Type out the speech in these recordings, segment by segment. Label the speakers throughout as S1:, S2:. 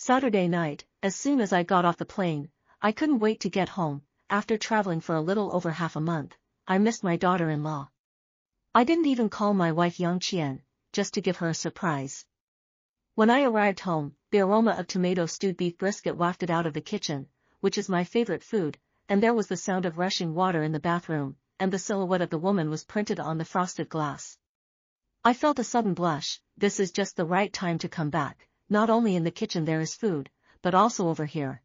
S1: Saturday night, as soon as I got off the plane, I couldn't wait to get home. After traveling for a little over half a month, I missed my daughter-in-law. I didn't even call my wife Yang Qian, just to give her a surprise. When I arrived home, the aroma of tomato-stewed beef brisket wafted out of the kitchen, which is my favorite food, and there was the sound of rushing water in the bathroom, and the silhouette of the woman was printed on the frosted glass. I felt a sudden blush. This is just the right time to come back. Not only in the kitchen there is food, but also over here.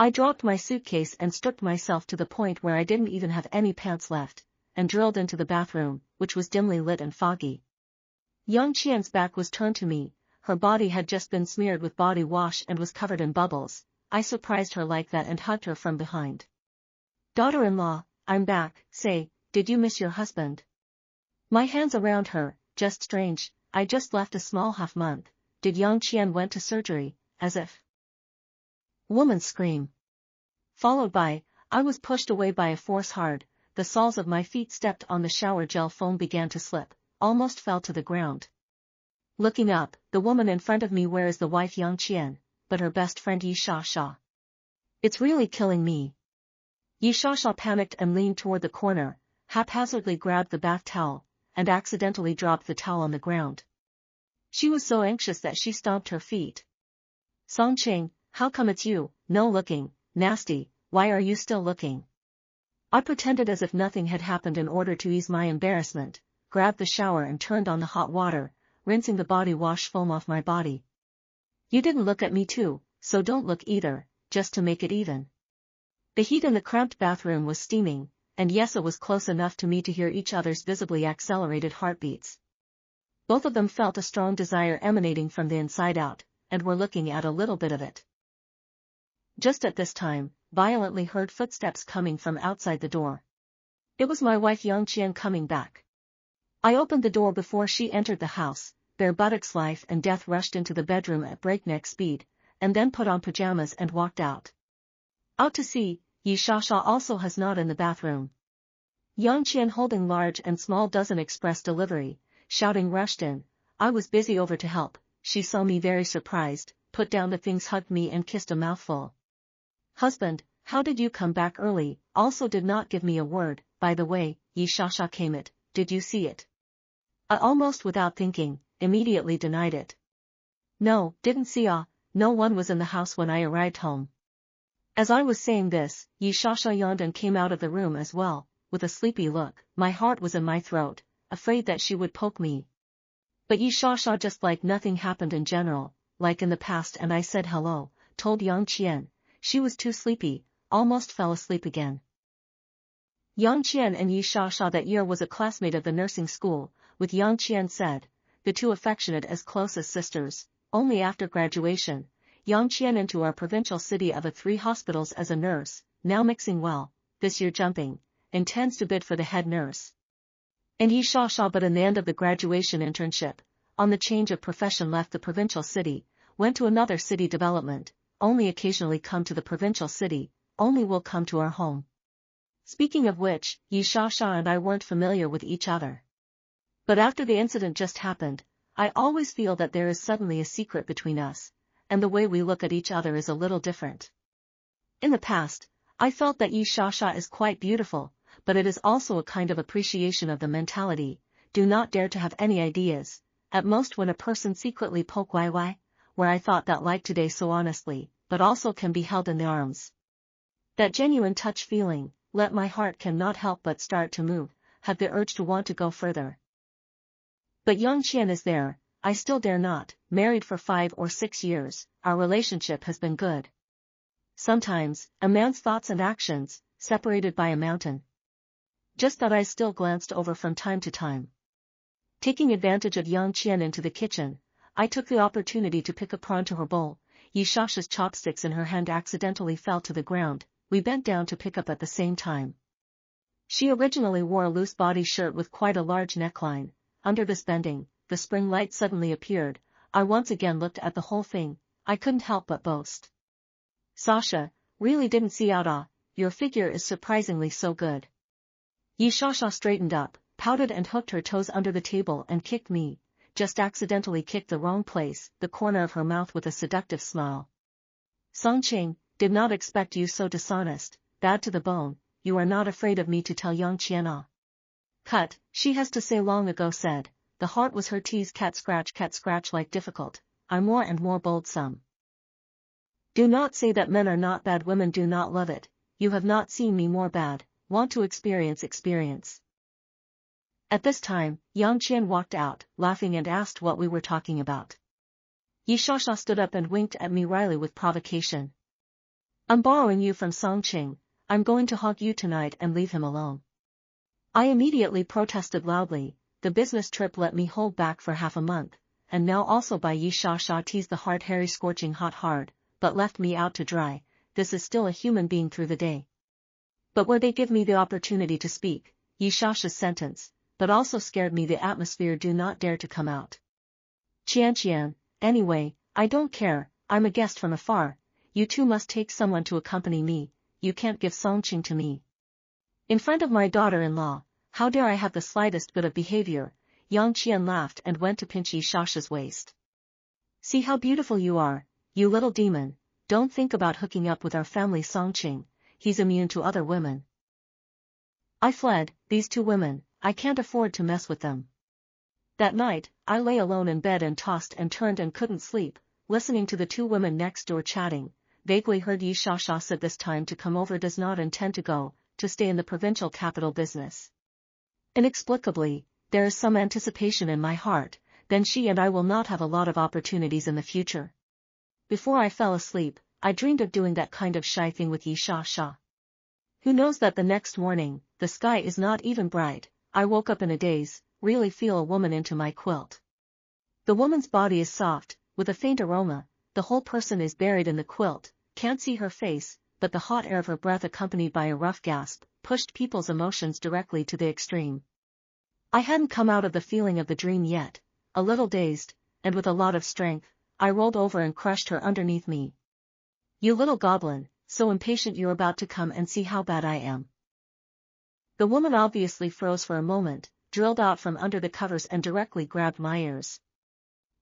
S1: I dropped my suitcase and stripped myself to the point where I didn't even have any pants left, and drilled into the bathroom, which was dimly lit and foggy. Yang Qian's back was turned to me. Her body had just been smeared with body wash and was covered in bubbles. I surprised her like that and hugged her from behind. "Daughter-in-law, I'm back. Say, did you miss your husband?" My hands around her. "Just strange, I just left a small half-month. Did Yang Qian went to surgery, as if." Woman scream. Followed by, I was pushed away by a force hard, the soles of my feet stepped on the shower gel foam began to slip, almost fell to the ground. Looking up, the woman in front of me wears the wife Yang Qian, but her best friend Yi Shasha. "It's really killing me." Yi Shasha panicked and leaned toward the corner, haphazardly grabbed the bath towel, and accidentally dropped the towel on the ground. She was so anxious that she stomped her feet. "Songqing, how come it's you? No looking, nasty, why are you still looking?" I pretended as if nothing had happened in order to ease my embarrassment, grabbed the shower and turned on the hot water, rinsing the body wash foam off my body. "You didn't look at me too, so don't look either, just to make it even." The heat in the cramped bathroom was steaming, and Yesa was close enough to me to hear each other's visibly accelerated heartbeats. Both of them felt a strong desire emanating from the inside out, and were looking at a little bit of it. Just at this time, violently heard footsteps coming from outside the door. It was my wife Yang Qian coming back. I opened the door before she entered the house. Bare buttocks, life and death rushed into the bedroom at breakneck speed, and then put on pajamas and walked out. Out to sea. Yi Shasha also has not in the bathroom. Yang Qian holding large and small dozen express delivery, shouting rushed in. I was busy over to help. She saw me very surprised, put down the things, hugged me and kissed a mouthful. "Husband, how did you come back early?" Also did not give me a word. "By the way, Yi Shasha came it, did you see it?" I almost without thinking, immediately denied it. "No, didn't see no one was in the house when I arrived home." As I was saying this, Yi Shasha yawned and came out of the room as well, with a sleepy look. My heart was in my throat, afraid that she would poke me. But Yi Shasha just like nothing happened in general, like in the past, and I said hello, told Yang Qian. She was too sleepy, almost fell asleep again. Yang Qian and Yi Shasha that year was a classmate of the nursing school, with Yang Qian said, the two affectionate as close as sisters. Only after graduation, Yang Qian into our provincial city of 3 hospitals as a nurse, now mixing well, this year jumping, intends to bid for the head nurse. And Yi Shasha but in the end of the graduation internship, on the change of profession left the provincial city, went to another city development, only occasionally come to the provincial city, only will come to our home. Speaking of which, Yi Shasha and I weren't familiar with each other. But after the incident just happened, I always feel that there is suddenly a secret between us, and the way we look at each other is a little different. In the past, I felt that Yi Shasha is quite beautiful, but it is also a kind of appreciation of the mentality, do not dare to have any ideas, at most when a person secretly poke YY, where I thought that like today so honestly, but also can be held in the arms. That genuine touch feeling, let my heart cannot help but start to move, have the urge to want to go further. But Yang Qian is there, I still dare not, married for 5 or 6 years, our relationship has been good. Sometimes, a man's thoughts and actions, separated by a mountain. Just that I still glanced over from time to time. Taking advantage of Yang Qian into the kitchen, I took the opportunity to pick a prawn to her bowl. Yi Shasha's chopsticks in her hand accidentally fell to the ground, we bent down to pick up at the same time. She originally wore a loose body shirt with quite a large neckline. Under this bending, the spring light suddenly appeared. I once again looked at the whole thing, I couldn't help but boast. "Sasha, really didn't see out your figure is surprisingly so good." Yi Shasha straightened up, pouted and hooked her toes under the table and kicked me. just accidentally kicked the wrong place, the corner of her mouth with a seductive smile. Songqing, did not expect you so dishonest, bad to the bone, you are not afraid of me to tell Yang Qian. Cut, she has to say long ago said, the heart was her tease cat scratch like difficult, I'm more and more bold some. Do not say that men are not bad, women do not love it, you have not seen me more bad, want to experience. At this time, Yang Qian walked out, laughing and asked what we were talking about. Yi Shasha stood up and winked at me wryly with provocation. I'm borrowing you from Songqing, I'm going to hog you tonight and leave him alone. I immediately protested loudly, the business trip let me hold back for half a month, and now also by Yi Shasha teased the heart hairy scorching hard, but left me out to dry, this is still a human being through the day. But where they give me the opportunity to speak, Yi Shasha's sentence, but also scared me the atmosphere do not dare to come out. Qian, anyway, I don't care, I'm a guest from afar, you two must take someone to accompany me, you can't give Songqing to me. In front of my daughter-in-law, how dare I have the slightest bit of behavior, Yang Qian laughed and went to pinch Yi Shasha's waist. See how beautiful you are, you little demon, don't think about hooking up with our family Songqing, he's immune to other women. I fled, these two women, I can't afford to mess with them. That night, I lay alone in bed and tossed and turned and couldn't sleep, listening to the two women next door chatting, vaguely heard Yi Shasha said this time to come over does not intend to go, to stay in the provincial capital business. Inexplicably, there is some anticipation in my heart, then she and I will not have a lot of opportunities in the future. Before I fell asleep, I dreamed of doing that kind of shy thing with Yi Shasha. Who knows that the next morning, the sky is not even bright, I woke up in a daze, really feel a woman into my quilt. The woman's body is soft, with a faint aroma, the whole person is buried in the quilt, can't see her face, but the hot air of her breath accompanied by a rough gasp, pushed people's emotions directly to the extreme. I hadn't come out of the feeling of the dream yet, a little dazed, and with a lot of strength, I rolled over and crushed her underneath me. You little goblin, so impatient you're about to come and see how bad I am. The woman obviously froze for a moment, drilled out from under the covers and directly grabbed my ears.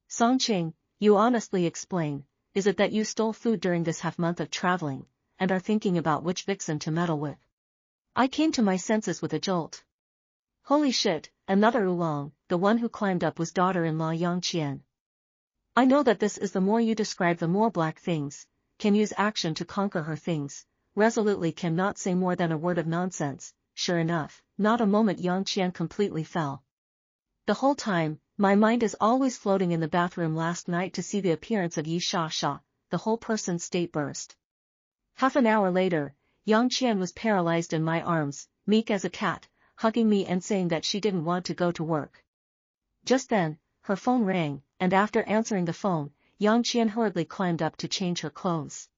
S1: Songqing, you honestly explain, is it that you stole food during this half-month of traveling, and are thinking about which vixen to meddle with? I came to my senses with a jolt. Holy shit, another oolong, the one who climbed up was daughter-in-law Yang Qian. I know that this is the more you describe the more black things, can use action to conquer her things, resolutely cannot say more than a word of nonsense, sure enough, not a moment Yang Qian completely fell. The whole time, my mind is always floating in the bathroom last night to see the appearance of Yi Shasha, the whole person's state burst. Half an hour later, Yang Qian was paralyzed in my arms, meek as a cat, hugging me and saying that she didn't want to go to work. Just then, her phone rang, and after answering the phone, Yang Qian hurriedly climbed up to change her clothes.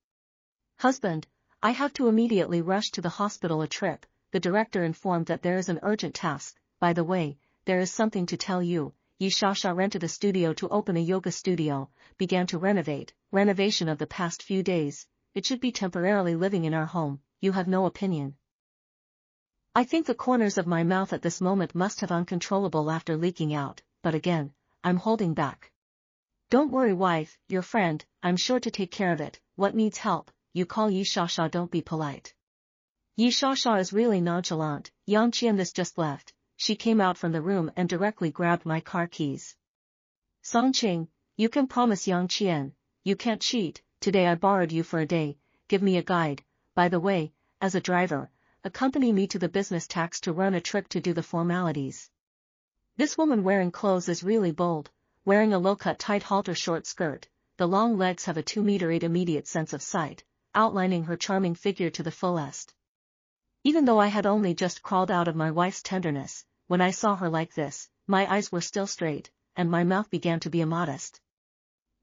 S1: Husband, I have to immediately rush to the hospital a trip, the director informed that there is an urgent task, by the way, there is something to tell you, Yi Shasha rented a studio to open a yoga studio, began to renovation of the past few days, it should be temporarily living in our home, you have no opinion. I think the corners of my mouth at this moment must have uncontrollable laughter leaking out, but again, I'm holding back. Don't worry wife, your friend, I'm sure to take care of it, what needs help, you call Yi Shasha don't be polite. Yi Shasha is really nonchalant, Yang Qian this just left, she came out from the room and directly grabbed my car keys. Songqing, you can promise Yang Qian, you can't cheat, today I borrowed you for a day, give me a guide, by the way, as a driver, accompany me to the business tax to run a trip to do the formalities. This woman wearing clothes is really bold, wearing a low-cut tight halter short skirt, the long legs have a 2-meter 8 immediate sense of sight, outlining her charming figure to the fullest. Even though I had only just crawled out of my wife's tenderness, when I saw her like this, my eyes were still straight, and my mouth began to be immodest.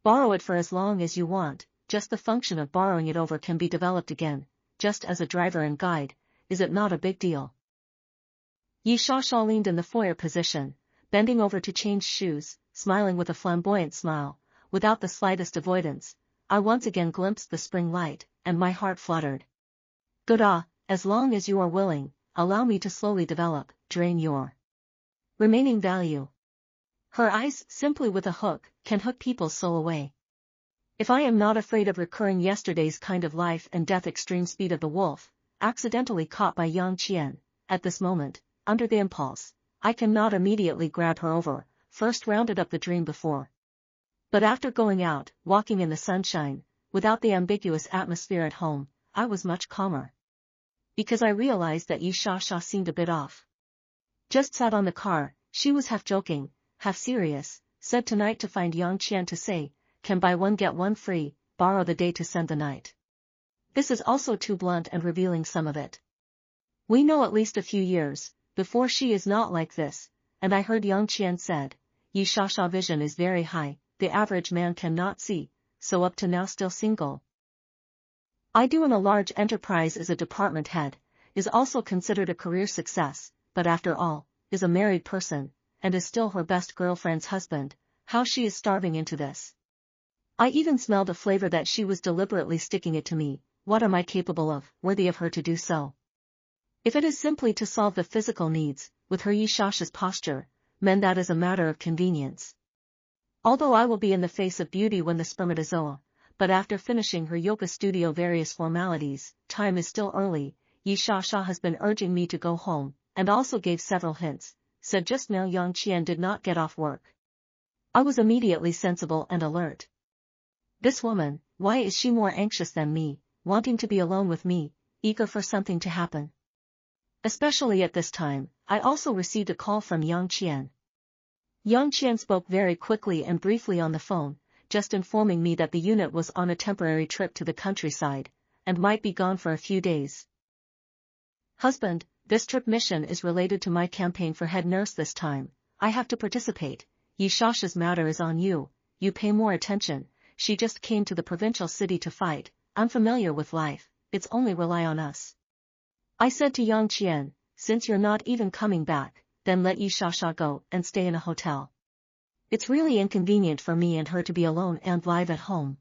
S1: Borrow it for as long as you want, just the function of borrowing it over can be developed again, just as a driver and guide, is it not a big deal? Yi Shasha leaned in the foyer position, bending over to change shoes, smiling with a flamboyant smile, without the slightest avoidance. I once again glimpsed the spring light, and my heart fluttered. Good as long as you are willing, allow me to slowly develop, drain your remaining value. Her eyes, simply with a hook, can hook people's soul away. If I am not afraid of recurring yesterday's kind of life and death extreme speed of the wolf, accidentally caught by Yang Qian, at this moment, under the impulse, I cannot immediately grab her over, first rounded up the dream before. But after going out, walking in the sunshine, without the ambiguous atmosphere at home, I was much calmer. Because I realized that Yi Shasha seemed a bit off. Just sat on the car, she was half joking, half serious, said tonight to find Yang Qian to say, can buy one get one free, borrow the day to send the night. This is also too blunt and revealing some of it. We know at least a few years, before she is not like this, and I heard Yang Qian said, Yi Shasha vision is very high, the average man cannot see, so up to now still single. I do in a large enterprise as a department head, is also considered a career success, but after all, is a married person, and is still her best girlfriend's husband, how she is starving into this. I even smelled a flavor that she was deliberately sticking it to me, what am I capable of, worthy of her to do so? If it is simply to solve the physical needs, with her Yi Shasha's posture, then that is a matter of convenience. Although I will be in the face of beauty when the spermatozoa, but after finishing her yoga studio various formalities, time is still early, Yi Shasha has been urging me to go home, and also gave several hints, said just now Yang Qian did not get off work. I was immediately sensible and alert. This woman, why is she more anxious than me, wanting to be alone with me, eager for something to happen? Especially at this time, I also received a call from Yang Qian. Yang Qian spoke very quickly and briefly on the phone, just informing me that the unit was on a temporary trip to the countryside, and might be gone for a few days. Husband, this trip mission is related to my campaign for head nurse this time, I have to participate, Yi Shasha's matter is on you, you pay more attention, she just came to the provincial city to fight, unfamiliar with life, it's only rely on us. I said to Yang Qian, since you're not even coming back, then let Yi Shasha go and stay in a hotel. It's really inconvenient for me and her to be alone and live at home.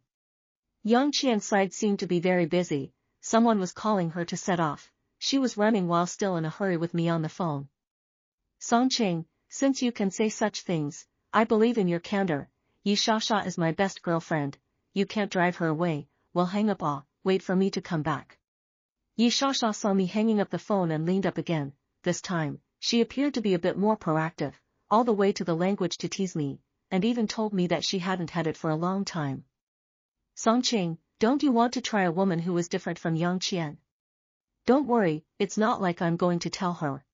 S1: Yang Qian's side seemed to be very busy, someone was calling her to set off, she was running while still in a hurry with me on the phone. Song Ching, since you can say such things, I believe in your candor, Yi Shasha is my best girlfriend, you can't drive her away, well hang up wait for me to come back. Yi Shasha saw me hanging up the phone and leaned up again, this time, she appeared to be a bit more proactive, all the way to the language to tease me, and even told me that she hadn't had it for a long time. Song Ching, don't you want to try a woman who is different from Yang Qian? Don't worry, it's not like I'm going to tell her.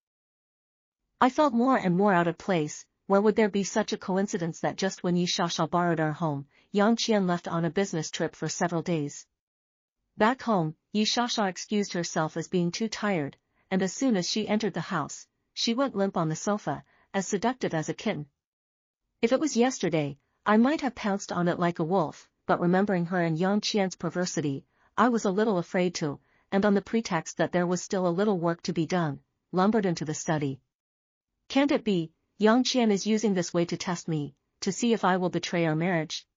S1: I felt more and more out of place, where would there be such a coincidence that just when Yi Shasha borrowed our home, Yang Qian left on a business trip for several days. Back home, Yi Shasha excused herself as being too tired, and as soon as she entered the house, she went limp on the sofa, as seductive as a kitten. If it was yesterday, I might have pounced on it like a wolf, but remembering her and Yang Qian's perversity, I was a little afraid to, and on the pretext that there was still a little work to be done, lumbered into the study. Can't it be, Yang Qian is using this way to test me, to see if I will betray our marriage?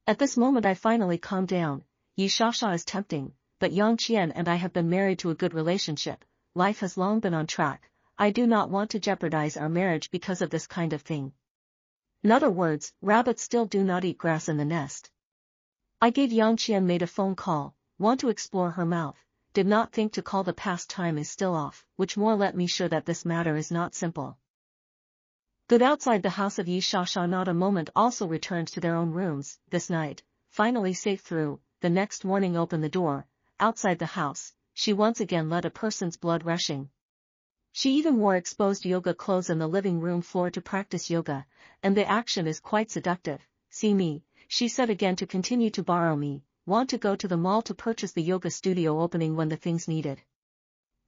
S1: At this moment I finally calmed down, Yi Shasha is tempting, but Yang Qian and I have been married to a good relationship, life has long been on track, I do not want to jeopardize our marriage because of this kind of thing. In other words, rabbits still do not eat grass in the nest. I gave Yang Qian made a phone call, want to explore her mouth, did not think to call the past time is still off, which more let me sure that this matter is not simple. Good outside the house of Yi Shasha not a moment also returned to their own rooms, this night, finally safe through, the next morning opened the door, outside the house, she once again let a person's blood rushing. She even wore exposed yoga clothes in the living room floor to practice yoga, and the action is quite seductive. See me, she said again to continue to borrow me, want to go to the mall to purchase the yoga studio opening when the things needed.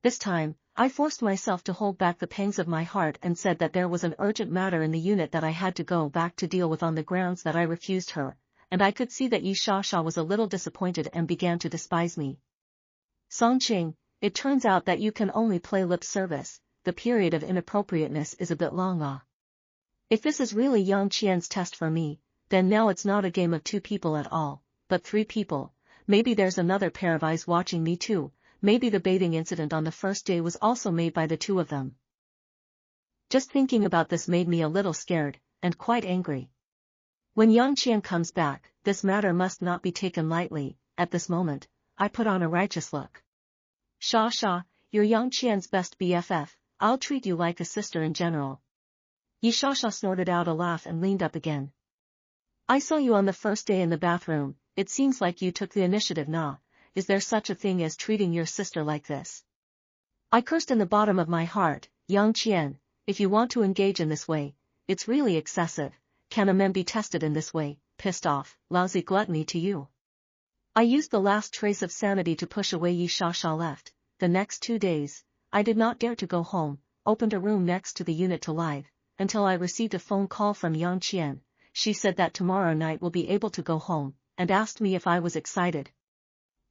S1: This time, I forced myself to hold back the pangs of my heart and said that there was an urgent matter in the unit that I had to go back to deal with on the grounds that I refused her, and I could see that Yi Shasha was a little disappointed and began to despise me. Song Ching, it turns out that you can only play lip service, the period of inappropriateness is a bit long. If this is really Yang Qian's test for me, then now it's not a game of two people at all, but three people, maybe there's another pair of eyes watching me too, maybe the bathing incident on the first day was also made by the two of them. Just thinking about this made me a little scared, and quite angry. When Yang Qian comes back, this matter must not be taken lightly. At this moment, I put on a righteous look. Sha Sha, you're Yang Qian's best BFF, I'll treat you like a sister in general. Yi Sha Sha snorted out a laugh and leaned up again. I saw you on the first day in the bathroom, it seems like you took the initiative nah, is there such a thing as treating your sister like this? I cursed in the bottom of my heart, Yang Qian, if you want to engage in this way, it's really excessive, can a man be tested in this way, pissed off, lousy gluttony to you. I used the last trace of sanity to push away Yi Sha Sha left. The next 2 days, I did not dare to go home, opened a room next to the unit to lie, until I received a phone call from Yang Qian. She said that tomorrow night we'll be able to go home, and asked me if I was excited.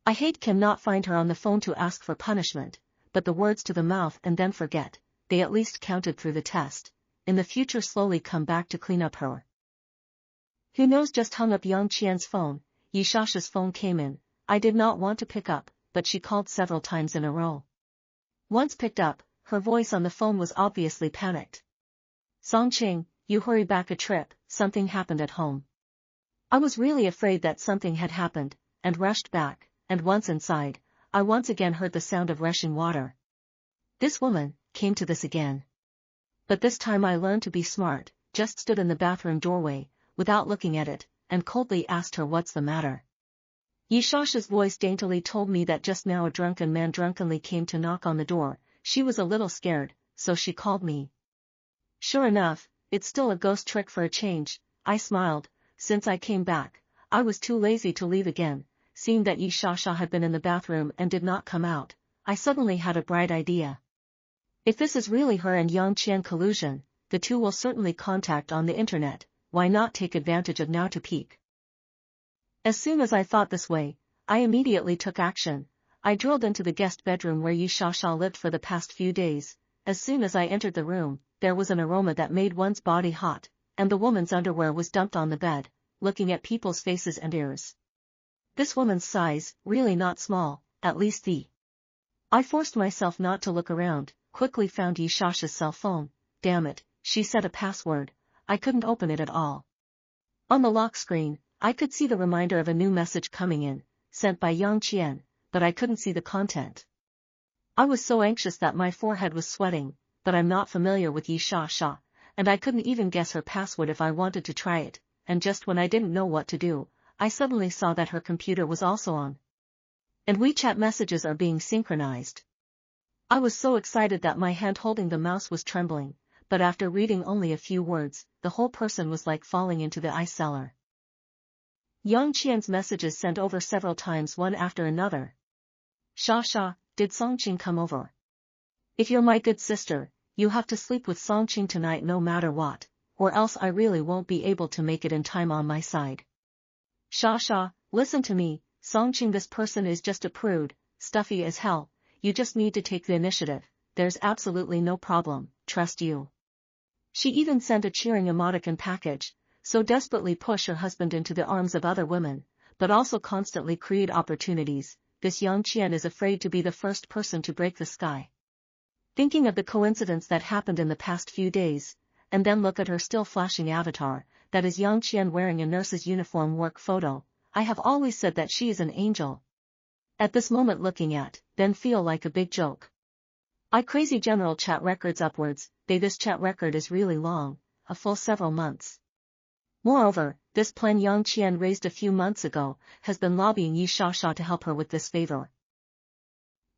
S1: I cannot find her on the phone to ask for punishment, but the words to the mouth and then forget, they at least counted through the test. In the future slowly come back to clean up her. Who knows just hung up Yang Qian's phone, Yi Sha Sha's phone came in, I did not want to pick up, but she called several times in a row. Once picked up, her voice on the phone was obviously panicked. Songqing, you hurry back a trip, something happened at home. I was really afraid that something had happened, and rushed back, and once inside, I once again heard the sound of rushing water. This woman came to this again. But this time I learned to be smart, just stood in the bathroom doorway, without looking at it, and coldly asked her what's the matter. Yi Sha Sha's voice daintily told me that just now a drunken man drunkenly came to knock on the door. She was a little scared, so she called me. Sure enough, it's still a ghost trick for a change, I smiled. Since I came back, I was too lazy to leave again. Seeing that Yi Sha Sha had been in the bathroom and did not come out, I suddenly had a bright idea. If this is really her and Yang Qian collusion, the two will certainly contact on the internet, why not take advantage of now to peek? As soon as I thought this way, I immediately took action. I drilled into the guest bedroom where Yi Sha Sha lived for the past few days. As soon as I entered the room, there was an aroma that made one's body hot, and the woman's underwear was dumped on the bed, looking at people's faces and ears. This woman's size, really not small, at least I forced myself not to look around, quickly found Yi Sha Sha's cell phone. Damn it, she set a password, I couldn't open it at all. On the lock screen, I could see the reminder of a new message coming in, sent by Yang Qian, but I couldn't see the content. I was so anxious that my forehead was sweating, but I'm not familiar with Yi Sha Sha, and I couldn't even guess her password if I wanted to try it, and just when I didn't know what to do, I suddenly saw that her computer was also on. And WeChat messages are being synchronized. I was so excited that my hand holding the mouse was trembling, but after reading only a few words, the whole person was like falling into the ice cellar. Yang Qian's messages sent over several times one after another. Sha Sha, did Songqing come over? If you're my good sister, you have to sleep with Songqing tonight no matter what, or else I really won't be able to make it in time on my side. Sha Sha, listen to me, Songqing, this person is just a prude, stuffy as hell, you just need to take the initiative, there's absolutely no problem, trust you. She even sent a cheering emoticon package, so desperately push her husband into the arms of other women, but also constantly create opportunities. This Yang Qian is afraid to be the first person to break the sky. Thinking of the coincidence that happened in the past few days, and then look at her still flashing avatar, that is Yang Qian wearing a nurse's uniform work photo, I have always said that she is an angel. At this moment looking at, then feel like a big joke. I crazy general chat records upwards, this chat record is really long, a full several months. Moreover, this plan Yang Qian raised a few months ago, has been lobbying Yi Sha Sha to help her with this favor.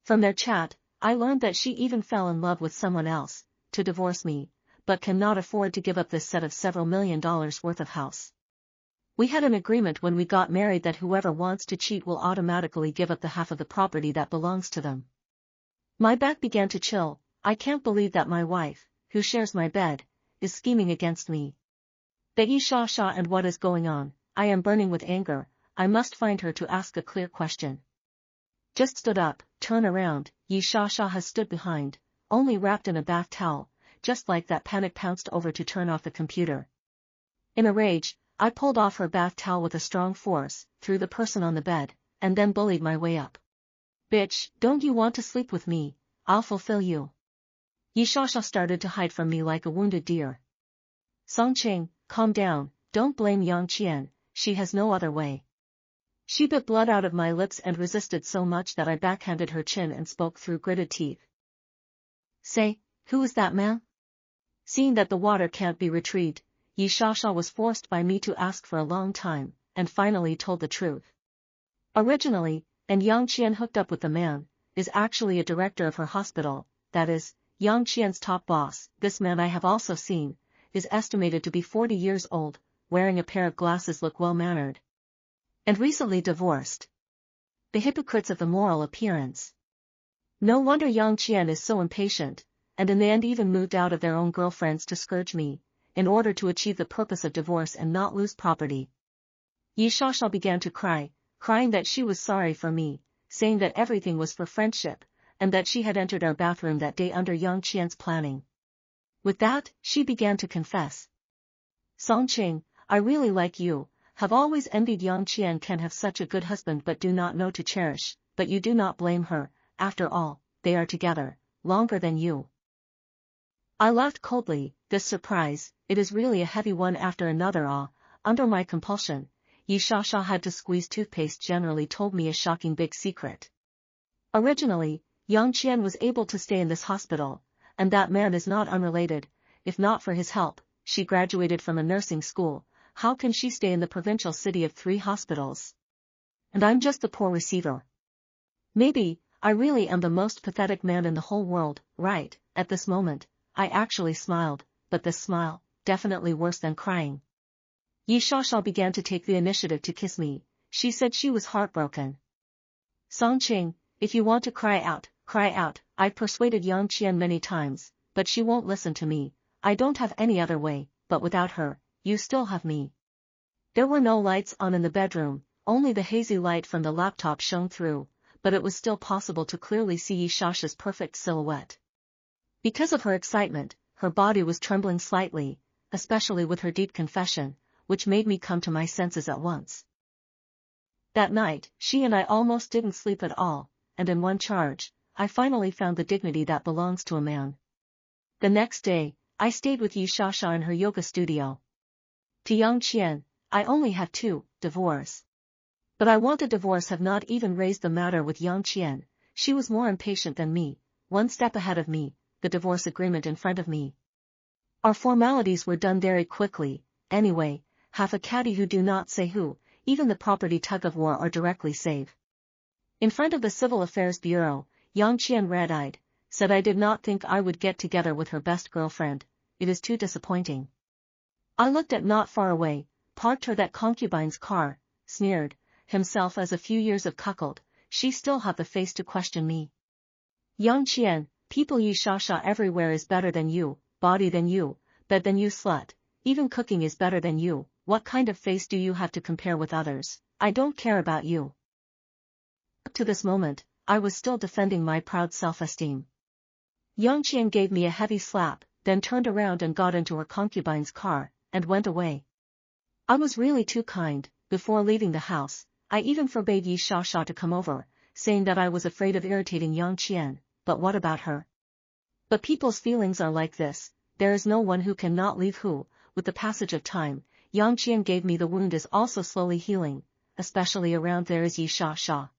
S1: From their chat, I learned that she even fell in love with someone else, to divorce me, but cannot afford to give up this set of several $1 million worth of house. We had an agreement when we got married that whoever wants to cheat will automatically give up the half of the property that belongs to them. My back began to chill. I can't believe that my wife, who shares my bed, is scheming against me. That Yi Sha Sha, and what is going on? I am burning with anger. I must find her to ask a clear question. Just stood up, turn around, Yi Sha Sha has stood behind, only wrapped in a bath towel, just like that panic pounced over to turn off the computer. In a rage, I pulled off her bath towel with a strong force, threw the person on the bed, and then bullied my way up. Bitch, don't you want to sleep with me? I'll fulfill you. Yi Sha Sha started to hide from me like a wounded deer. Songqing, calm down, don't blame Yang Qian, she has no other way. She bit blood out of my lips and resisted so much that I backhanded her chin and spoke through gritted teeth. Say, who is that man? Seeing that the water can't be retrieved, Yi Shasha was forced by me to ask for a long time, and finally told the truth. Originally, and Yang Qian hooked up with the man, is actually a director of her hospital, that is, Yang Qian's top boss. This man I have also seen, is estimated to be 40 years old, wearing a pair of glasses, look well-mannered. And recently divorced. The hypocrites of the moral appearance. No wonder Yang Qian is so impatient, and in the end even moved out of their own girlfriends to scourge me, in order to achieve the purpose of divorce and not lose property. Yi Shasha began to cry, crying that she was sorry for me, saying that everything was for friendship, and that she had entered our bathroom that day under Yang Qian's planning. With that, she began to confess. Songqing, I really like you, have always envied Yang Qian can have such a good husband but do not know to cherish, but you do not blame her, after all, they are together, longer than you. I laughed coldly, this surprise, it is really a heavy one after another. Under my compulsion, Yi Shasha had to squeeze toothpaste generally told me a shocking big secret. Originally, Yang Qian was able to stay in this hospital, and that man is not unrelated, if not for his help, she graduated from a nursing school, how can she stay in the provincial city of 3 hospitals? And I'm just the poor receiver. Maybe, I really am the most pathetic man in the whole world, right? At this moment, I actually smiled, but this smile, definitely worse than crying. Yi Shasha began to take the initiative to kiss me, she said she was heartbroken. Songqing, if you want to cry out, I've persuaded Yang Qian many times, but she won't listen to me, I don't have any other way, but without her, you still have me. There were no lights on in the bedroom, only the hazy light from the laptop shone through, but it was still possible to clearly see Yi Shasha's perfect silhouette. Because of her excitement, her body was trembling slightly, especially with her deep confession, which made me come to my senses at once. That night, she and I almost didn't sleep at all, and in one charge, I finally found the dignity that belongs to a man. The next day, I stayed with Yi Shasha in her yoga studio. To Yang Qian, I only had 2, divorce. But I wanted divorce have not even raised the matter with Yang Qian, she was more impatient than me, one step ahead of me, the divorce agreement in front of me. Our formalities were done very quickly, anyway, half a caddy who do not say who, even the property tug-of-war are directly save. In front of the Civil Affairs Bureau, Yang Qian red-eyed, said I did not think I would get together with her best girlfriend, it is too disappointing. I looked at not far away, parked her that concubine's car, sneered, himself as a few years of cuckold, she still have the face to question me. Yang Qian, people Yi Shasha everywhere is better than you, body than you, bed than you slut, even cooking is better than you, what kind of face do you have to compare with others, I don't care about you. Up to this moment, I was still defending my proud self-esteem. Yang Qian gave me a heavy slap, then turned around and got into her concubine's car, and went away. I was really too kind, before leaving the house, I even forbade Yi Shasha to come over, saying that I was afraid of irritating Yang Qian, but what about her? But people's feelings are like this, there is no one who can not leave who, with the passage of time, Yang Qian gave me the wound is also slowly healing, especially around there is Yi Shasha.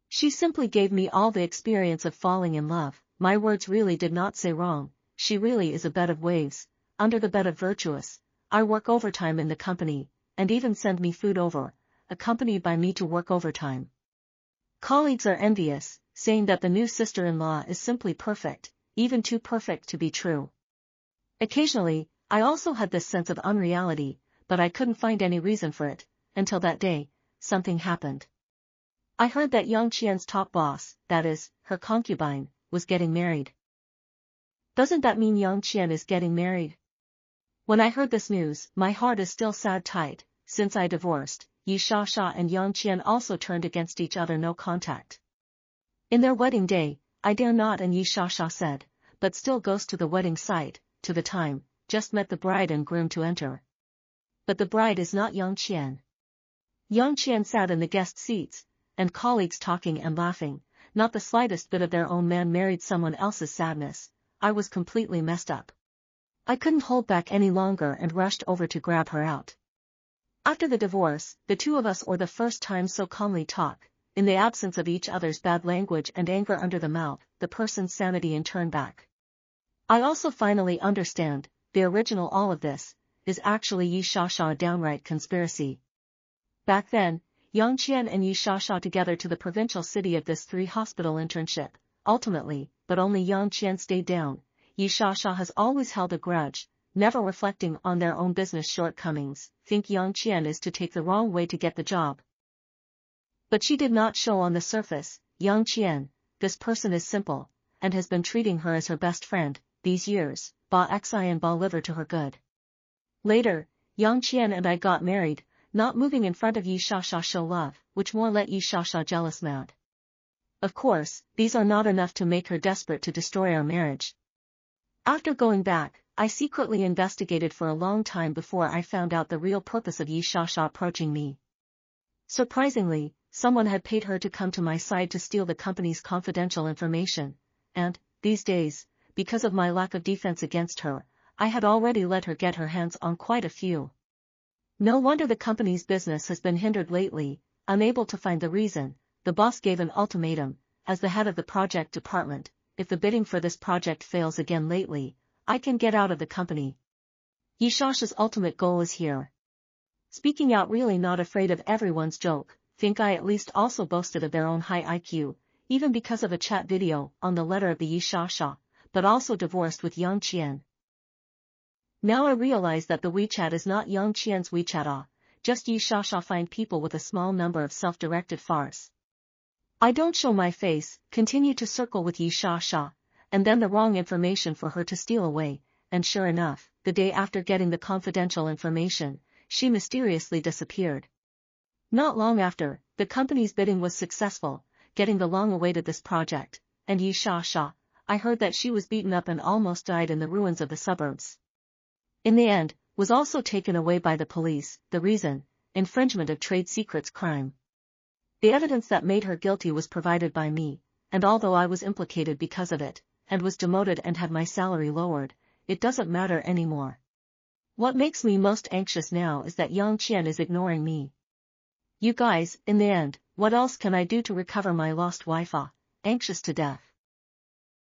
S1: She simply gave me all the experience of falling in love, my words really did not say wrong, she really is a bed of waves, under the bed of virtuous, I work overtime in the company, and even send me food over, accompanied by me to work overtime. Colleagues are envious, saying that the new sister-in-law is simply perfect, even too perfect to be true. Occasionally, I also had this sense of unreality, but I couldn't find any reason for it, until that day, something happened. I heard that Yang Qian's top boss, that is, her concubine, was getting married. Doesn't that mean Yang Qian is getting married? When I heard this news, my heart is still sad tight, since I divorced, Yi Shasha and Yang Qian also turned against each other no contact. In their wedding day, I dare not and Yi Shasha said, but still goes to the wedding site, to the time, just met the bride and groom to enter. But the bride is not Yang Qian. Yang Qian sat in the guest seats, and colleagues talking and laughing, not the slightest bit of their own man married someone else's sadness, I was completely messed up. I couldn't hold back any longer and rushed over to grab her out. After the divorce, the two of us for the first time so calmly talk, in the absence of each other's bad language and anger under the mouth, the person's sanity in turn back. I also finally understand, the original all of this, is actually Yi Shasha a downright conspiracy. Back then, Yang Qian and Yi Shasha together to the provincial city of this 3-hospital internship, ultimately, but only Yang Qian stayed down. Yi Shasha has always held a grudge, never reflecting on their own business shortcomings, think Yang Qian is to take the wrong way to get the job. But she did not show on the surface. Yang Qian, this person is simple, and has been treating her as her best friend, these years, ba xi and ba liver to her good. Later, Yang Qian and I got married, not moving in front of Yi Shasha show love, which more let Yi Shasha jealous mad. Of course, these are not enough to make her desperate to destroy our marriage. After going back, I secretly investigated for a long time before I found out the real purpose of Yi Shasha approaching me. Surprisingly, someone had paid her to come to my side to steal the company's confidential information, and, these days, because of my lack of defense against her, I had already let her get her hands on quite a few. No wonder the company's business has been hindered lately. Unable to find the reason, the boss gave an ultimatum, as the head of the project department: if the bidding for this project fails again lately, I can get out of the company. Yi Shasha's ultimate goal is here. Speaking out, really not afraid of everyone's joke, think I at least also boasted of their own high IQ, even because of a chat video on the letter of the Yi Shasha, but also divorced with Yang Qian. Now I realize that the WeChat is not Yang Qian's WeChat, just Yi Shasha find people with a small number of self-directed farce. I don't show my face, continue to circle with Yi Shasha, and then the wrong information for her to steal away, and sure enough, the day after getting the confidential information, she mysteriously disappeared. Not long after, the company's bidding was successful, getting the long-awaited this project, and Yi Shasha, I heard that she was beaten up and almost died in the ruins of the suburbs. In the end, was also taken away by the police, the reason, infringement of trade secrets crime. The evidence that made her guilty was provided by me, and although I was implicated because of it, and was demoted and had my salary lowered, it doesn't matter anymore. What makes me most anxious now is that Yang Qian is ignoring me. You guys, in the end, what else can I do to recover my lost wife? Anxious to death.